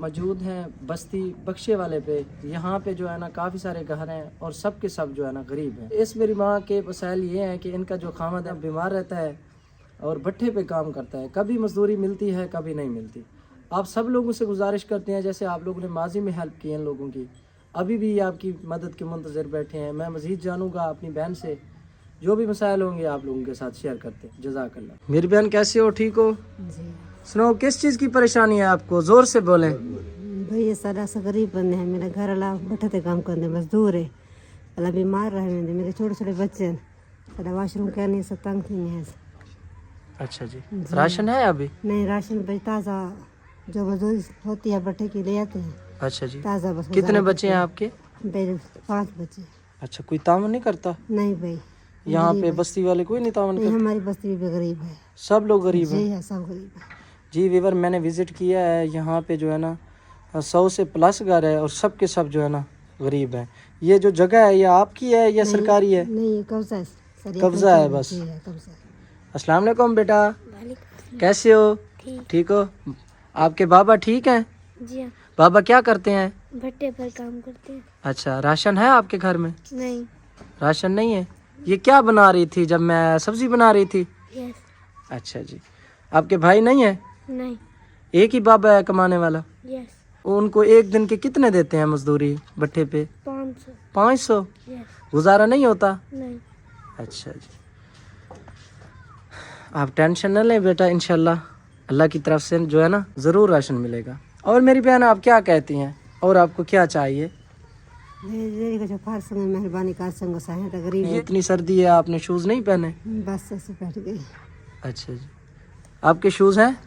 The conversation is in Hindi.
मौजूद हैं बस्ती बख्शे वाले पे। यहाँ पे जो है ना काफ़ी सारे घर हैं और सब के सब जो है ना गरीब हैं। इस मेरी माँ के मसाइल ये हैं कि इनका जो खामद है बीमार रहता है और भट्ठे पे काम करता है, कभी मजदूरी मिलती है कभी नहीं मिलती। आप सब लोगों से गुजारिश करते हैं, जैसे आप लोगों ने माजी में हेल्प की इन लोगों की, अभी भी आपकी मदद के मुंतज़िर बैठे हैं। मैं मज़ीद जानूँगा अपनी बहन से, जो भी मसाइल होंगे आप लोगों के साथ शेयर करते हैं। जज़ाकल्लाह। मेरी बहन कैसे हो, ठीक हो? जी सुनो, किस चीज़ की परेशानी है आपको, ज़ोर से बोलें। भैया सारा सा गरीब बंदे हैं। मेरा घर वाला भट्ठे काम करने मजदूर है, अल्लाह बीमार रहे मेरे छोटे छोटे बच्चे हैं। सारा वाशरूम क्या नहीं सब तंग थी है। अच्छा जी, राशन है अभी? नहीं, राशन भाई ताज़ा जो मजदूरी होती है भट्ठे की ले आते हैं। अच्छा जी, ताज़ा बस। कितने बच्चे हैं आपके? भाई 5 बच्चे। अच्छा, कोई तावन नहीं करता नहीं भाई, यहाँ पे? बस्ती वाले कोई नहीं तावन नहीं, करता? हमारी बस्ती भी गरीब है। सब लोग गरीब जी हैं? है, सब गरीब है। जी वीवर, मैंने विज़िट किया है यहाँ पे, जो है ना 100 से प्लस घर है और सब के सब जो है ना गरीब हैं। ये जो जगह है ये आपकी है या सरकारी है? नहीं, कब्जा है। कब्जा है बस। कब्जा। अस्सलाम वालेकुम बेटा, कैसे हो? ठीक हो? आपके बाबा ठीक हैं? जी हाँ, बाबा क्या करते हैं? भट्टे पर काम करते हैं। अच्छा, राशन है आपके घर में? नहीं। राशन नहीं है। ये क्या बना रही थी जब मैं सब्जी बना रही थी? यस। अच्छा जी, आपके भाई नहीं है? नहीं। एक ही बाबा है कमाने वाला? यस। उनको एक दिन के कितने देते हैं मजदूरी भट्ठे पे? 500। 500? यस। गुजारा नहीं होता? नहीं। अच्छा जी, आप टेंशन न लें बेटा, इंशाल्लाह अल्लाह की तरफ से जो है ना ज़रूर राशन मिलेगा। और मेरी बहन आप क्या कहती हैं, और आपको क्या चाहिए? मेहरबानी कर संग साहें तो गरीब ये इतनी सर्दी है, आपने शूज़ नहीं पहने? बस ऐसे बैठ गई। अच्छा जी, आपके शूज़ हैं?